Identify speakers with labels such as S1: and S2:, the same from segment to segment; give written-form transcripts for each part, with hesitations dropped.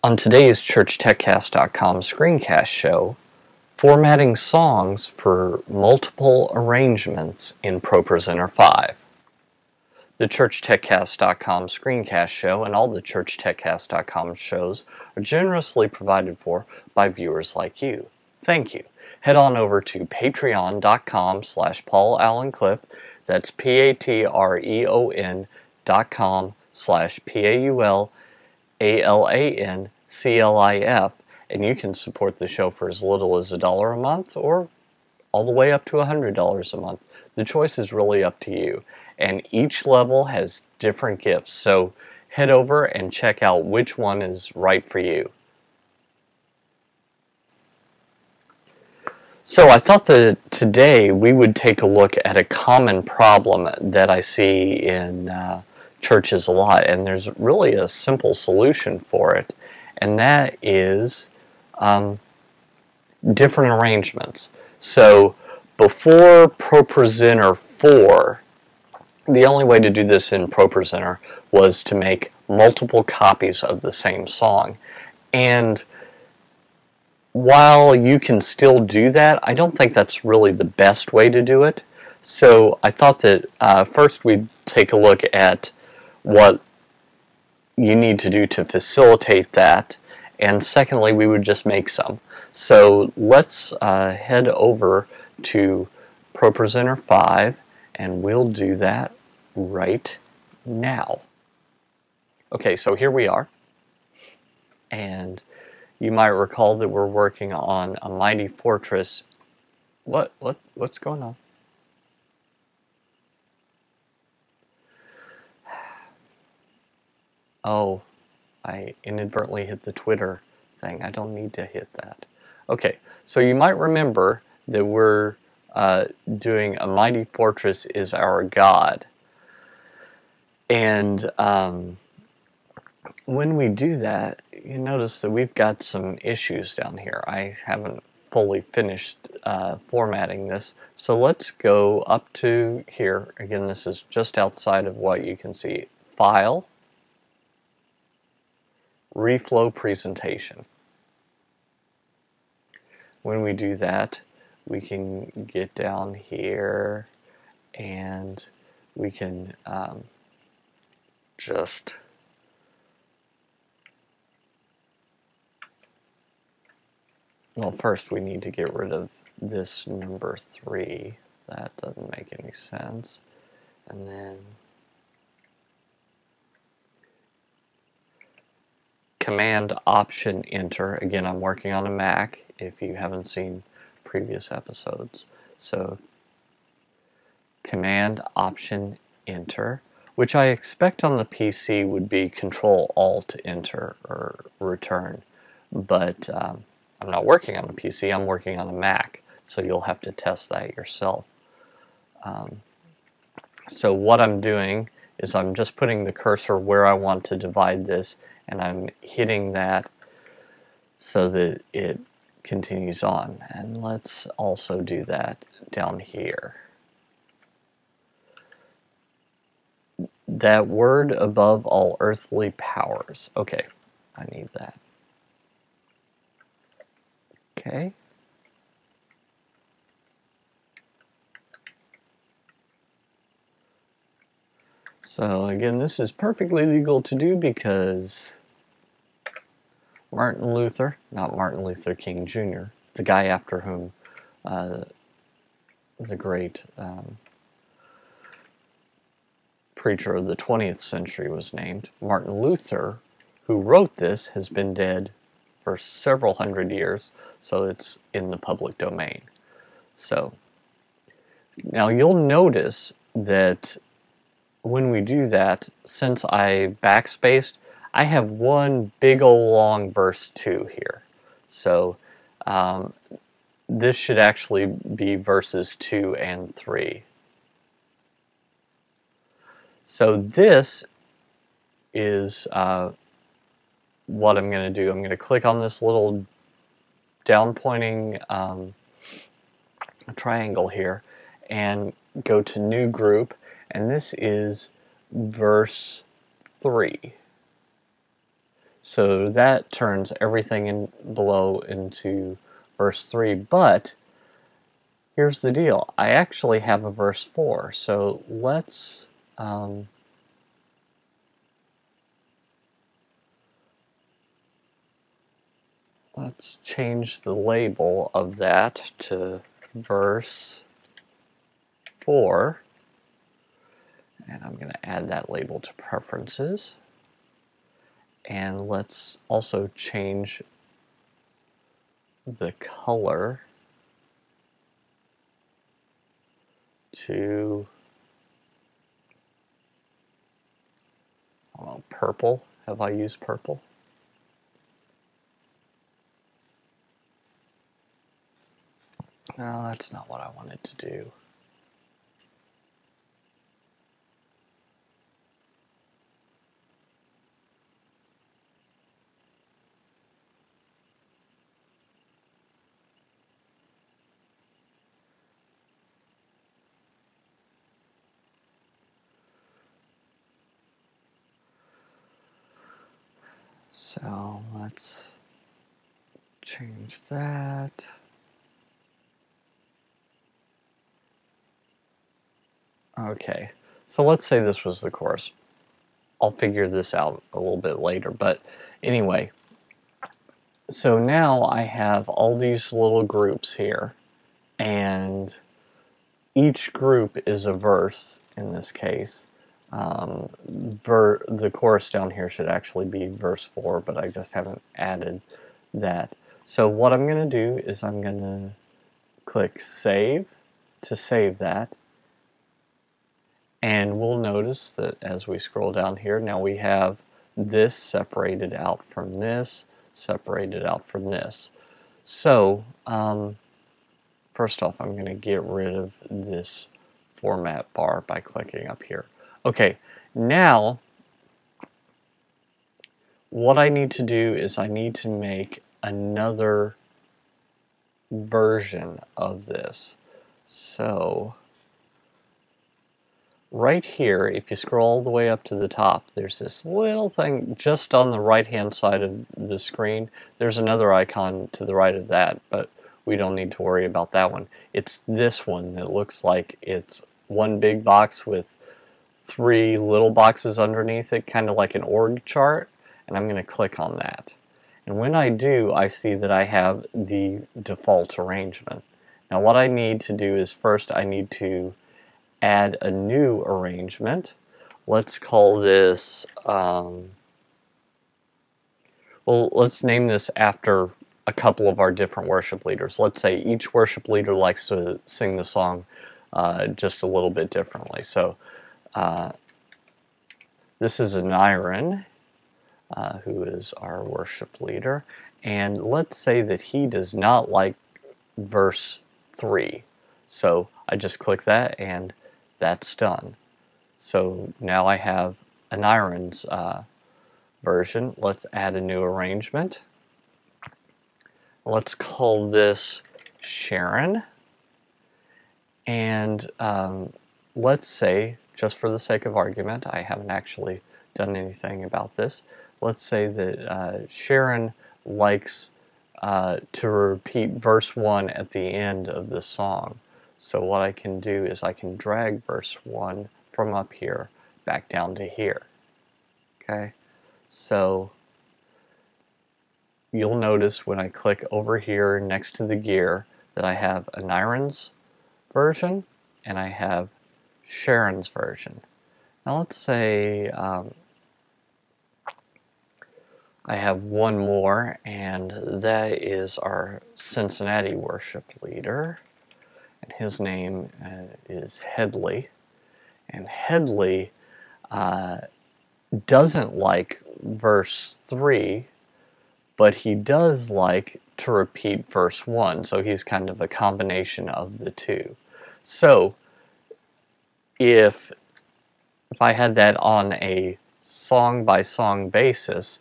S1: On today's ChurchTechCast.com screencast show, formatting songs for multiple arrangements in Propresenter 5. The ChurchTechCast.com screencast show and all the ChurchTechCast.com shows are generously provided for by viewers like you. Thank you. Head on over to patreon.com/PaulAllenCliff. That's patreon.com/PaulAllenCliff, and you can support the show for as little as $1 a month or all the way up to $100 a month. The choice is really up to you, and each level has different gifts, so head over and check out which one is right for you. So I thought that today we would take a look at a common problem that I see in churches a lot, and there's really a simple solution for it, and that is different arrangements. So before Propresenter 4, the only way to do this in Propresenter was to make multiple copies of the same song. And while you can still do that, I don't think that's really the best way to do it. So I thought that first we'd take a look at what you need to do to facilitate that, and secondly we would just make some. So let's head over to Propresenter 5, and we'll do that right now. Okay, so here we are, and you might recall that we're working on a Mighty Fortress. What's going on? Oh, I inadvertently hit the Twitter thing. I don't need to hit that. Okay, so you might remember that we're doing A Mighty Fortress is Our God. And when we do that, you notice that we've got some issues down here. I haven't fully finished formatting this. So let's go up to here. Again, this is just outside of what you can see. File. Reflow Presentation. When we do that, we can get down here and we can just well, first we need to get rid of this number 3. That doesn't make any sense. And then Command Option Enter. Again, I'm working on a Mac if you haven't seen previous episodes. So Command Option Enter, which I expect on the PC would be Control Alt Enter or Return. But I'm not working on a PC, I'm working on a Mac, so you'll have to test that yourself. So what I'm doing is I'm just putting the cursor where I want to divide this, and I'm hitting that so that it continues on. And let's also do that down here. That word above all earthly powers. Okay, I need that. Okay. So again, this is perfectly legal to do because Martin Luther, not Martin Luther King Jr., the guy after whom the great preacher of the 20th century was named, Martin Luther, who wrote this, has been dead for several hundred years, so it's in the public domain. So now you'll notice that when we do that, since I backspaced, I have one big old long verse 2 here. So this should actually be verses 2 and 3. So this is what I'm going to do. I'm going to click on this little down pointing triangle here and go to New Group, and this is verse 3. So that turns everything in below into verse 3, but here's the deal. I actually have a verse 4, so let's change the label of that to verse 4, and I'm going to add that label to preferences. And let's also change the color to purple. Have I used purple? No, that's not what I wanted to do. So let's change that. Okay, so let's say this was the chorus. I'll figure this out a little bit later, but anyway, so now I have all these little groups here, and each group is a verse in this case. The chorus down here should actually be verse 4, but I just haven't added that. So what I'm going to do is I'm going to click Save to save that. And we'll notice that as we scroll down here, now we have this separated out from this, separated out from this. So, first off, I'm going to get rid of this format bar by clicking up here. Okay, now what I need to do is I need to make another version of this. So right here, if you scroll all the way up to the top, there's this little thing just on the right hand side of the screen. There's another icon to the right of that, but we don't need to worry about that one. It's this one that looks like it's one big box with 3 little boxes underneath it, kind of like an org chart, and I'm going to click on that. And when I do, I see that I have the default arrangement. Now what I need to do is first I need to add a new arrangement. Let's call this, well, let's name this after a couple of our different worship leaders. Let's say each worship leader likes to sing the song just a little bit differently. So this is Aniran, who is our worship leader, and let's say that he does not like verse 3. So I just click that and that's done. So now I have Aniran's version. Let's add a new arrangement. Let's call this Sharon, and let's say, just for the sake of argument, I haven't actually done anything about this, let's say that Sharon likes to repeat verse 1 at the end of the song. So what I can do is I can drag verse 1 from up here back down to here. Okay, so you'll notice when I click over here next to the gear that I have Aniran's version and I have Sharon's version. Now let's say I have one more, and that is our Cincinnati worship leader, and his name is Headley. And Headley doesn't like verse 3, but he does like to repeat verse 1, so he's kind of a combination of the two. So if I had that on a song-by-song basis,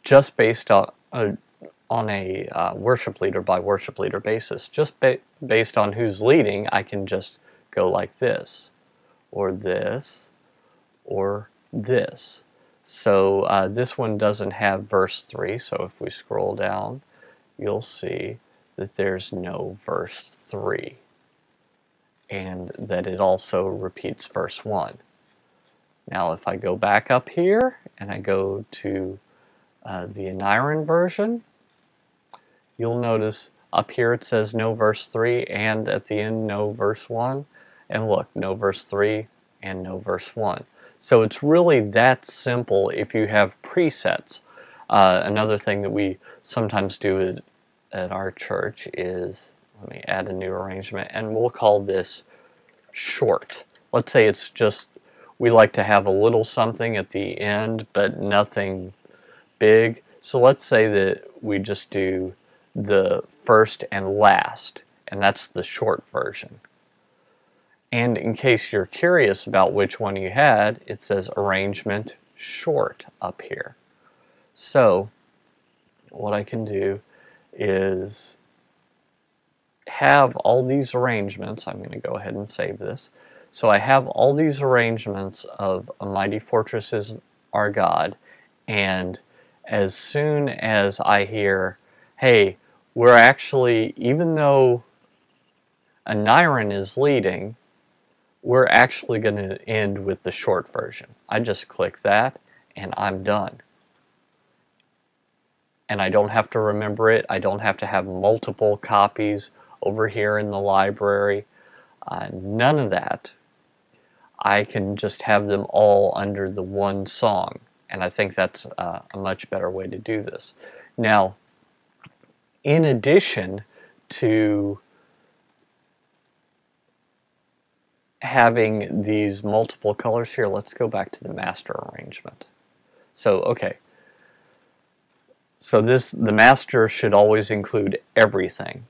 S1: just based on a worship leader by worship leader basis, just based on who's leading, I can just go like this, or this, or this. So this one doesn't have verse 3, so if we scroll down, you'll see that there's no verse 3, and that it also repeats verse 1. Now if I go back up here and I go to the Aniran version, you'll notice up here it says no verse 3, and at the end no verse 1, and look, no verse 3 and no verse 1. So it's really that simple if you have presets. Another thing that we sometimes do at our church is, let me add a new arrangement, and we'll call this short. Let's say it's just, we like to have a little something at the end, but nothing big. So let's say that we just do the first and last, and that's the short version. And in case you're curious about which one you had, it says arrangement short up here. So what I can do is have all these arrangements. I'm going to go ahead and save this. So I have all these arrangements of A Mighty Fortress Is Our God, and as soon as I hear, hey, we're actually, even though Aniran is leading, we're actually going to end with the short version. I just click that and I'm done. And I don't have to remember it. I don't have to have multiple copies over here in the library. None of that. I can just have them all under the one song. And I think that's a much better way to do this. Now, in addition to having these multiple colors here, let's go back to the master arrangement. So, okay. So the master should always include everything.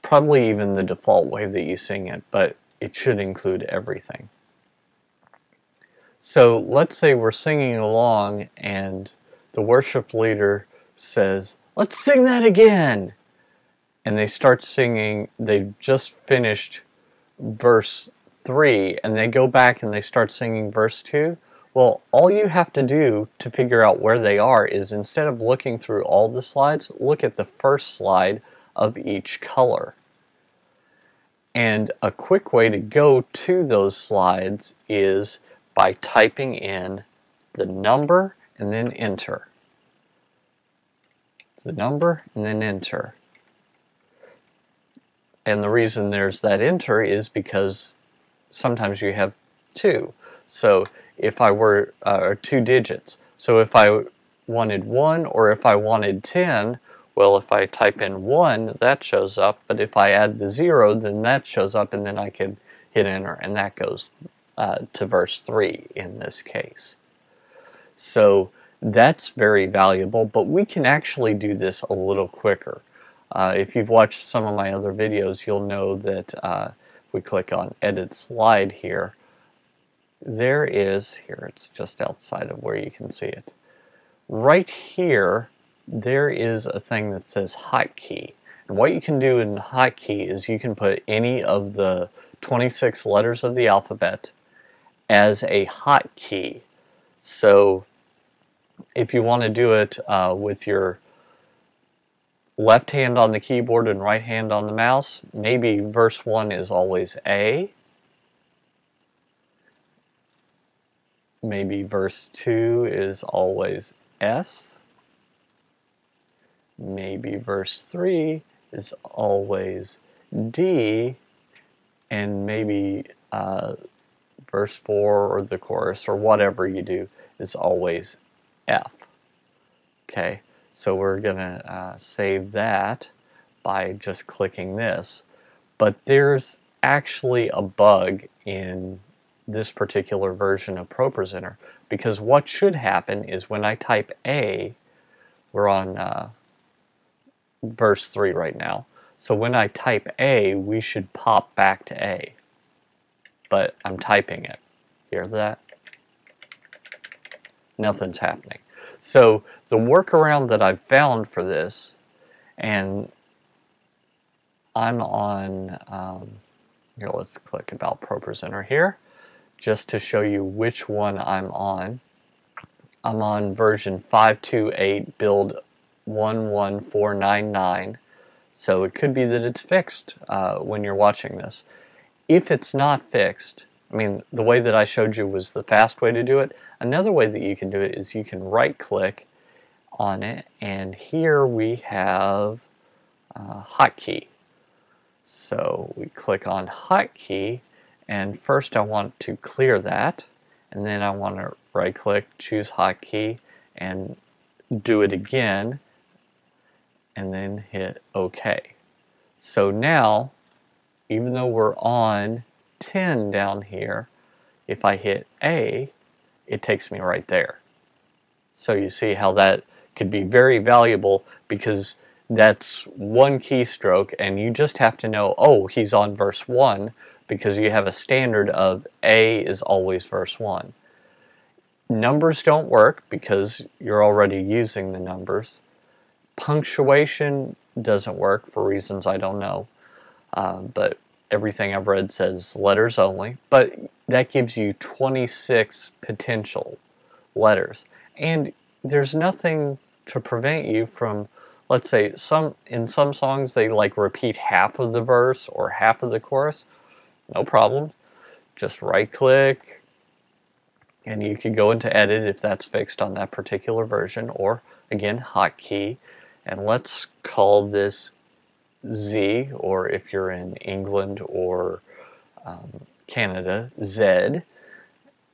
S1: Probably even the default way that you sing it, but it should include everything. So let's say we're singing along and the worship leader says, let's sing that again. And they start singing, they've just finished verse 3, and they go back and they start singing verse 2. Well, all you have to do to figure out where they are is, instead of looking through all the slides, look at the first slide of each color. And a quick way to go to those slides is by typing in the number and then enter. The number and then enter. And the reason there's that enter is because sometimes you have 2. So if I were, or 2 digits. So if I wanted 1 or if I wanted 10, well, if I type in 1, that shows up. But if I add the 0, then that shows up, and then I can hit enter, and that goes to verse 3 in this case. So that's very valuable, but we can actually do this a little quicker. If you've watched some of my other videos, you'll know that if we click on Edit Slide here, there is, here it's just outside of where you can see it. Right here, there is a thing that says Hotkey. And what you can do in Hotkey is you can put any of the 26 letters of the alphabet as a hotkey. So if you want to do it with your left hand on the keyboard and right hand on the mouse, maybe verse 1 is always A. Maybe verse 2 is always S. Maybe verse 3 is always D. And maybe verse 4 or the chorus or whatever you do is always F. Okay, so we're going to save that by just clicking this. But there's actually a bug in this particular version of Propresenter, because what should happen is when I type A, we're on verse 3 right now, so when I type A, we should pop back to A. But I'm typing it. Hear that? Nothing's happening. So the workaround that I've found for this, and I'm on, here, let's click About Propresenter here, just to show you which one I'm on. I'm on version 528 build 11499, so it could be that it's fixed when you're watching this. If it's not fixed, I mean, the way that I showed you was the fast way to do it. Another way that you can do it is you can right-click on it, and here we have Hotkey. So we click on Hotkey, and first I want to clear that, and then I want to right-click, choose Hotkey, and do it again, and then hit OK. So now, even though we're on 10 down here, if I hit A, it takes me right there. So you see how that could be very valuable, because that's one keystroke and you just have to know, oh, he's on verse 1, because you have a standard of A is always verse 1. Numbers don't work because you're already using the numbers. Punctuation doesn't work for reasons I don't know, but everything I've read says letters only, but that gives you 26 potential letters. And there's nothing to prevent you from, let's say, in some songs they like repeat half of the verse or half of the chorus. No problem. Just right-click, and you can go into edit if that's fixed on that particular version, or again, hotkey, and let's call this Z, or if you're in England or Canada, Z,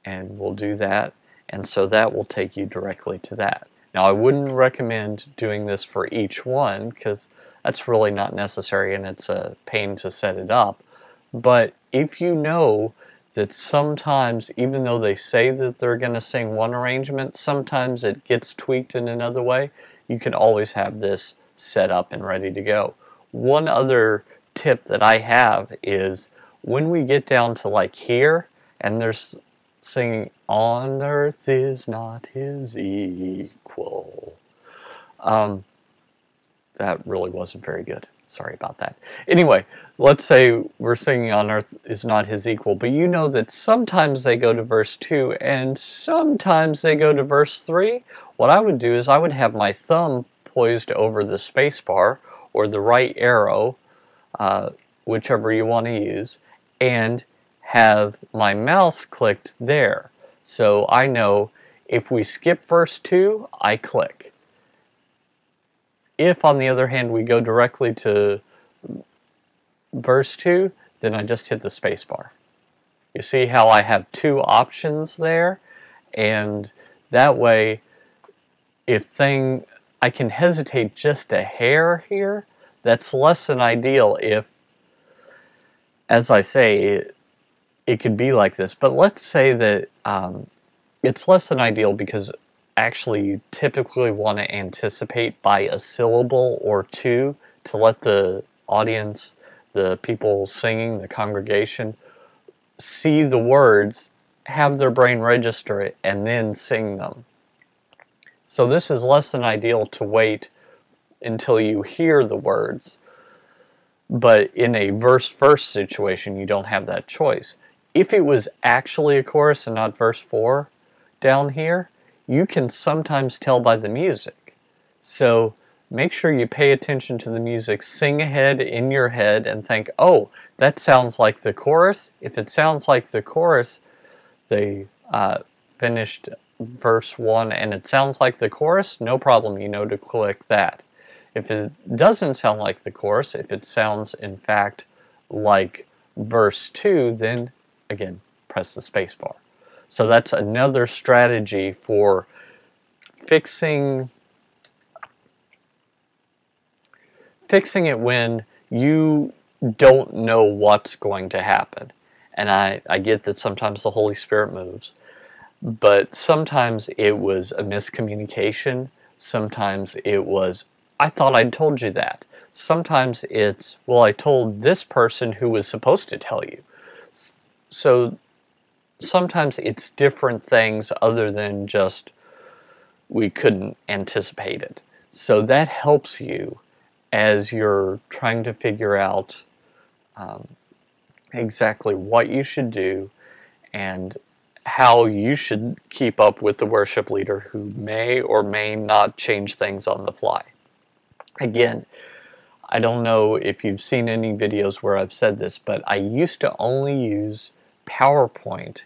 S1: and we'll do that, and so that will take you directly to that. Now, I wouldn't recommend doing this for each one because that's really not necessary and it's a pain to set it up, but if you know that sometimes, even though they say that they're going to sing one arrangement, sometimes it gets tweaked in another way, you can always have this set up and ready to go. One other tip that I have is when we get down to like here, and there's singing, on earth is not his equal. That really wasn't very good. Sorry about that. Anyway, let's say we're singing on earth is not his equal, but you know that sometimes they go to verse 2 and sometimes they go to verse 3. What I would do is I would have my thumb poised over the space bar or the right arrow, whichever you want to use, and have my mouse clicked there. So I know if we skip verse 2, I click. If, on the other hand, we go directly to verse 2, then I just hit the space bar. You see how I have two options there? And that way, I can hesitate just a hair here. That's less than ideal if, as I say, it could be like this. But let's say that it's less than ideal because actually you typically want to anticipate by a syllable or two to let the audience, the people singing, the congregation, see the words, have their brain register it, and then sing them. So this is less than ideal to wait until you hear the words. But in a verse-verse situation, you don't have that choice. If it was actually a chorus and not verse 4 down here, you can sometimes tell by the music. So make sure you pay attention to the music, sing ahead in your head, and think, oh, that sounds like the chorus. If it sounds like the chorus, they finished verse 1 and it sounds like the chorus, no problem, you know to click that. If it doesn't sound like the chorus, if it sounds in fact like verse 2, then again, press the space bar. So that's another strategy for fixing it when you don't know what's going to happen. And I get that sometimes the Holy Spirit moves, but sometimes it was a miscommunication. Sometimes it was, I thought I'd told you that. Sometimes it's, well, I told this person who was supposed to tell you. So sometimes it's different things other than just we couldn't anticipate it. So that helps you as you're trying to figure out exactly what you should do and how you should keep up with the worship leader who may or may not change things on the fly. Again, I don't know if you've seen any videos where I've said this, but I used to only use PowerPoint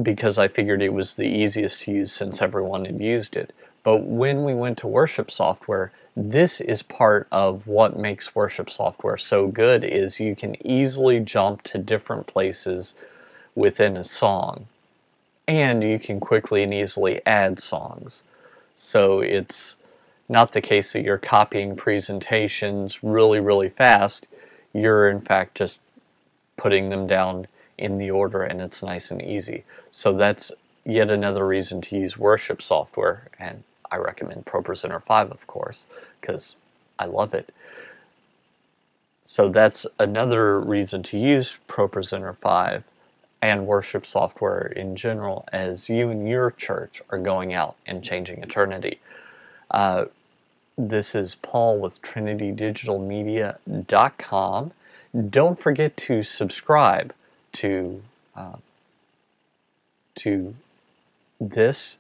S1: because I figured it was the easiest to use since everyone had used it. But when we went to worship software, this is part of what makes worship software so good, is you can easily jump to different places within a song, and you can quickly and easily add songs. So it's not the case that you're copying presentations really fast. You're in fact just putting them down in the order, and it's nice and easy. So that's yet another reason to use worship software, and I recommend Propresenter 5, of course, because I love it. So that's another reason to use Propresenter 5 and worship software in general as you and your church are going out and changing eternity. This is Paul with TrinityDigitalMedia.com. Don't forget to subscribe to this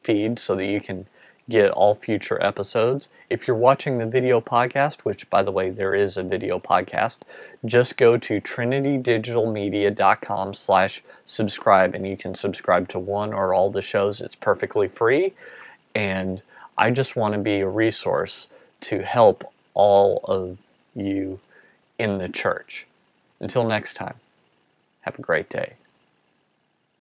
S1: feed so that you can get all future episodes. If you're watching the video podcast, which by the way there is a video podcast, just go to TrinityDigitalMedia.com/subscribe and you can subscribe to one or all the shows. It's perfectly free, and I just want to be a resource to help all of you in the church. Until next time, have a great day.